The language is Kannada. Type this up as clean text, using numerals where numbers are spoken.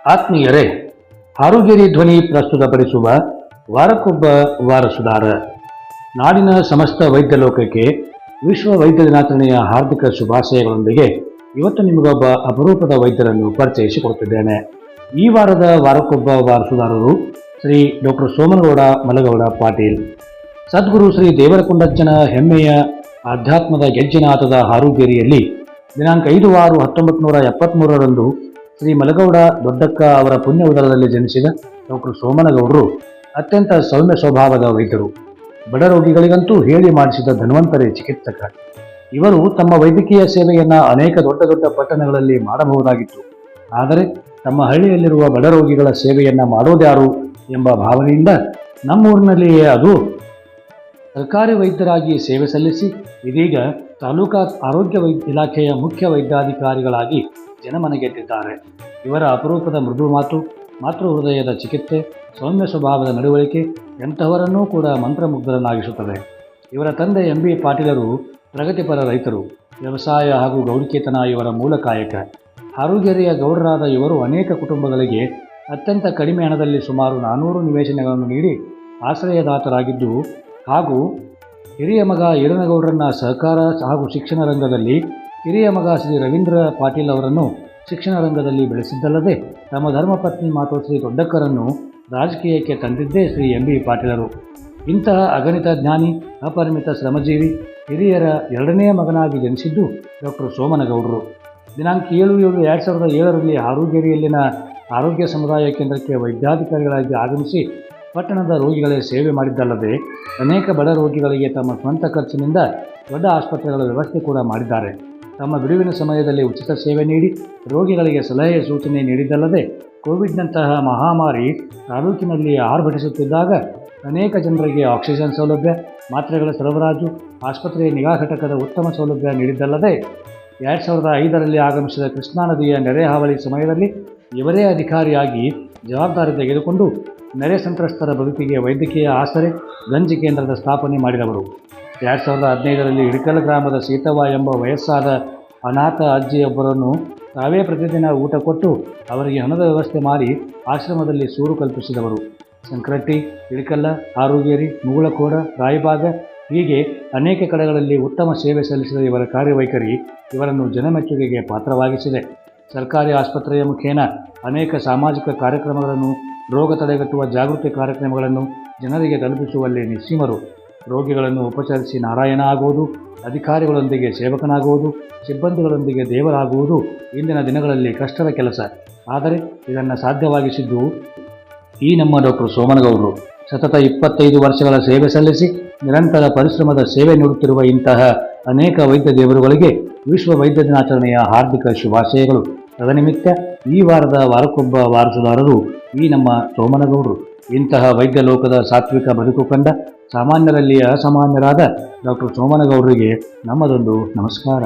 ಆತ್ಮೀಯರೇ, ಹಾರುಗೇರಿ ಧ್ವನಿ ಪ್ರಸ್ತುತಪಡಿಸುವ ವಾರಕ್ಕೊಬ್ಬ ವಾರಸುದಾರ. ನಾಡಿನ ಸಮಸ್ತ ವೈದ್ಯ ಲೋಕಕ್ಕೆ ವಿಶ್ವ ವೈದ್ಯ ದಿನಾಚರಣೆಯ ಹಾರ್ದಿಕ ಶುಭಾಶಯಗಳೊಂದಿಗೆ ಇವತ್ತು ನಿಮಗೊಬ್ಬ ಅಪರೂಪದ ವೈದ್ಯರನ್ನು ಪರಿಚಯಿಸಿಕೊಡುತ್ತಿದ್ದೇನೆ. ಈ ವಾರದ ವಾರಕ್ಕೊಬ್ಬ ವಾರಸುದಾರರು ಶ್ರೀ ಡಾಕ್ಟರ್ ಸೋಮನಗೌಡ ಮಲಗೌಡ ಪಾಟೀಲ್. ಸದ್ಗುರು ಶ್ರೀ ದೇವರಕೊಂಡಜ್ಜನ ಹೆಮ್ಮೆಯ ಆಧ್ಯಾತ್ಮದ ಗೆಜ್ಜೆನಾಥದ ಹಾರುಗೇರಿಯಲ್ಲಿ ದಿನಾಂಕ 5/6/1973 ಶ್ರೀ ಮಲಗೌಡ ದೊಡ್ಡಕ್ಕ ಅವರ ಪುಣ್ಯ ಉದರದಲ್ಲಿ ಜನಿಸಿದ ಡಾಕ್ಟರ್ ಸೋಮನಗೌಡರು ಅತ್ಯಂತ ಸೌಮ್ಯ ಸ್ವಭಾವದ ವೈದ್ಯರು. ಬಡ ರೋಗಿಗಳಿಗಂತೂ ಹೇಳಿ ಮಾಡಿಸಿದ ಧನ್ವಂತರಿ ಚಿಕಿತ್ಸಕ. ಇವರು ತಮ್ಮ ವೈದ್ಯಕೀಯ ಸೇವೆಯನ್ನು ಅನೇಕ ದೊಡ್ಡ ದೊಡ್ಡ ಪಟ್ಟಣಗಳಲ್ಲಿ ಮಾಡಬಹುದಾಗಿತ್ತು. ಆದರೆ ತಮ್ಮ ಹಳ್ಳಿಯಲ್ಲಿರುವ ಬಡ ರೋಗಿಗಳ ಸೇವೆಯನ್ನು ಮಾಡೋದ್ಯಾರು ಎಂಬ ಭಾವನೆಯಿಂದ ನಮ್ಮೂರಿನಲ್ಲಿಯೇ ಅದು ಸರ್ಕಾರಿ ವೈದ್ಯರಾಗಿ ಸೇವೆ ಸಲ್ಲಿಸಿ ಇದೀಗ ತಾಲೂಕಾ ಆರೋಗ್ಯ ಇಲಾಖೆಯ ಮುಖ್ಯ ವೈದ್ಯಾಧಿಕಾರಿಗಳಾಗಿ ಜನಮನಗೆದ್ದಿದ್ದಾರೆ. ಇವರ ಅಪರೂಪದ ಮೃದು ಮಾತು, ಮಾತೃ ಹೃದಯದ ಚಿಕಿತ್ಸೆ, ಸೌಮ್ಯ ಸ್ವಭಾವದ ನಡವಳಿಕೆ ಎಂತಹವರನ್ನೂ ಕೂಡ ಮಂತ್ರಮುಗ್ಧರನ್ನಾಗಿಸುತ್ತದೆ. ಇವರ ತಂದೆ ಎಂ ಬಿ ಪಾಟೀಲರು ಪ್ರಗತಿಪರ ರೈತರು. ವ್ಯವಸಾಯ ಹಾಗೂ ಗೌಡಿಕೇತನ ಇವರ ಮೂಲ ಕಾಯಕ. ಹಾರುಗೇರಿಯ ಗೌಡರಾದ ಇವರು ಅನೇಕ ಕುಟುಂಬಗಳಿಗೆ ಅತ್ಯಂತ ಕಡಿಮೆ ಹಣದಲ್ಲಿ ಸುಮಾರು 400 ನಿವೇಶನಗಳನ್ನು ನೀಡಿ ಆಶ್ರಯದಾತರಾಗಿದ್ದು ಹಾಗೂ ಹಿರಿಯ ಮಗ ಈರನಗೌಡರನ್ನ ಸಹಕಾರ ಹಾಗೂ ಶಿಕ್ಷಣ ರಂಗದಲ್ಲಿ, ಹಿರಿಯ ಮಗ ಶ್ರೀ ರವೀಂದ್ರ ಪಾಟೀಲ್ ಅವರನ್ನು ಶಿಕ್ಷಣ ರಂಗದಲ್ಲಿ ಬೆಳೆಸಿದ್ದಲ್ಲದೆ ತಮ್ಮ ಧರ್ಮಪತ್ನಿ ಮಾತು ಶ್ರೀ ದೊಡ್ಡಕ್ಕರನ್ನು ರಾಜಕೀಯಕ್ಕೆ ತಂದಿದ್ದೇ ಶ್ರೀ ಎಂ ಬಿ ಪಾಟೀಲರು. ಇಂತಹ ಅಗಣಿತ ಜ್ಞಾನಿ, ಅಪರಿಮಿತ ಶ್ರಮಜೀವಿ ಹಿರಿಯರ ಎರಡನೆಯ ಮಗನಾಗಿ ಜನಿಸಿದ್ದು ಡಾಕ್ಟರ್ ಸೋಮನಗೌಡರು. ದಿನಾಂಕ 7/7/2007 ಹಾರುಗೇರಿಯಲ್ಲಿನ ಆರೋಗ್ಯ ಸಮುದಾಯ ಕೇಂದ್ರಕ್ಕೆ ವೈದ್ಯಾಧಿಕಾರಿಗಳಾಗಿ ಆಗಮಿಸಿ ಪಟ್ಟಣದ ರೋಗಿಗಳೇ ಸೇವೆ ಮಾಡಿದ್ದಲ್ಲದೆ ಅನೇಕ ಬಡ ರೋಗಿಗಳಿಗೆ ತಮ್ಮ ಸ್ವಂತ ಖರ್ಚಿನಿಂದ ದೊಡ್ಡ ಆಸ್ಪತ್ರೆಗಳ ವ್ಯವಸ್ಥೆ ಕೂಡ ಮಾಡಿದ್ದಾರೆ. ತಮ್ಮ ಬಿಡುವಿನ ಸಮಯದಲ್ಲಿ ಉಚಿತ ಸೇವೆ ನೀಡಿ ರೋಗಿಗಳಿಗೆ ಸಲಹೆ ಸೂಚನೆ ನೀಡಿದ್ದಲ್ಲದೆ ಕೋವಿಡ್ನಂತಹ ಮಹಾಮಾರಿ ತಾಲೂಕಿನಲ್ಲಿ ಆರ್ಭಟಿಸುತ್ತಿದ್ದಾಗ ಅನೇಕ ಜನರಿಗೆ ಆಕ್ಸಿಜನ್ ಸೌಲಭ್ಯ, ಮಾತ್ರೆಗಳ ಸರಬರಾಜು, ಆಸ್ಪತ್ರೆಯ ನಿಗಾ ಘಟಕದ ಉತ್ತಮ ಸೌಲಭ್ಯ ನೀಡಿದ್ದಲ್ಲದೆ 2005 ಆಗಮಿಸಿದ ಕೃಷ್ಣಾ ನದಿಯ ನೆರೆ ಹಾವಳಿ ಸಮಯದಲ್ಲಿ ಇವರೇ ಅಧಿಕಾರಿಯಾಗಿ ಜವಾಬ್ದಾರಿ ತೆಗೆದುಕೊಂಡು ನೆರೆ ಸಂತ್ರಸ್ತರ ಬದುಕಿಗೆ ವೈದ್ಯಕೀಯ ಆಸರೆ ಗಂಜಿ ಕೇಂದ್ರದ ಸ್ಥಾಪನೆ ಮಾಡಿದವರು. 2015 ಇಳಕಲ್ ಗ್ರಾಮದ ಸೀತವ್ವ ಎಂಬ ವಯಸ್ಸಾದ ಅನಾಥ ಅಜ್ಜಿಯೊಬ್ಬರನ್ನು ತಾವೇ ಪ್ರತಿದಿನ ಊಟ ಕೊಟ್ಟು ಅವರಿಗೆ ಹಣದ ವ್ಯವಸ್ಥೆ ಮಾಡಿ ಆಶ್ರಮದಲ್ಲಿ ಸೂರು ಕಲ್ಪಿಸಿದವರು. ಸಂಕ್ರಟ್ಟಿ, ಇಳಕಲ್ಲ, ಹಾರುಗೇರಿ, ಮುಗುಳಕೋಡ, ರಾಯಬಾಗ ಹೀಗೆ ಅನೇಕ ಕಡೆಗಳಲ್ಲಿ ಉತ್ತಮ ಸೇವೆ ಸಲ್ಲಿಸಿದ ಇವರ ಕಾರ್ಯವೈಖರಿ ಇವರನ್ನು ಜನಮೆಚ್ಚುಗೆಗೆ ಪಾತ್ರವಾಗಿಸಿದೆ. ಸರ್ಕಾರಿ ಆಸ್ಪತ್ರೆಯ ಮುಖೇನ ಅನೇಕ ಸಾಮಾಜಿಕ ಕಾರ್ಯಕ್ರಮಗಳನ್ನು, ರೋಗ ತಡೆಗಟ್ಟುವ ಜಾಗೃತಿ ಕಾರ್ಯಕ್ರಮಗಳನ್ನು ಜನರಿಗೆ ತಲುಪಿಸುವಲ್ಲಿ ನಿಸ್ಸೀಮರು. ರೋಗಿಗಳನ್ನು ಉಪಚರಿಸಿ ನಾರಾಯಣ ಆಗುವುದು, ಅಧಿಕಾರಿಗಳೊಂದಿಗೆ ಸೇವಕನಾಗುವುದು, ಸಿಬ್ಬಂದಿಗಳೊಂದಿಗೆ ದೇವರಾಗುವುದು ಇಂದಿನ ದಿನಗಳಲ್ಲಿ ಕಷ್ಟದ ಕೆಲಸ. ಆದರೆ ಇದನ್ನು ಸಾಧ್ಯವಾಗಿಸಿದ್ದು ಈ ನಮ್ಮ ಡಾಕ್ಟರ್ ಸೋಮನಗೌಡರು. ಸತತ 25 ವರ್ಷಗಳ ಸೇವೆ ಸಲ್ಲಿಸಿ ನಿರಂತರ ಪರಿಶ್ರಮದ ಸೇವೆ ನೀಡುತ್ತಿರುವ ಇಂತಹ ಅನೇಕ ವೈದ್ಯ ದೇವರುಗಳಿಗೆ ವಿಶ್ವ ವೈದ್ಯ ದಿನಾಚರಣೆಯ ಹಾರ್ದಿಕ ಶುಭಾಶಯಗಳು. ತದನಿಮಿತ್ತ ಈ ವಾರದ ವಾರಕ್ಕೊಬ್ಬ ವಾರಸುದಾರರು ಈ ನಮ್ಮ ಸೋಮನಗೌಡರು. ಇಂತಹ ವೈದ್ಯ ಲೋಕದ ಸಾತ್ವಿಕ ಬದುಕು ಕಂಡ ಸಾಮಾನ್ಯರಲ್ಲಿ ಅಸಾಮಾನ್ಯರಾದ ಡಾಕ್ಟರ್ ಸೋಮನಗೌಡರಿಗೆ ನಮ್ಮದೊಂದು ನಮಸ್ಕಾರ.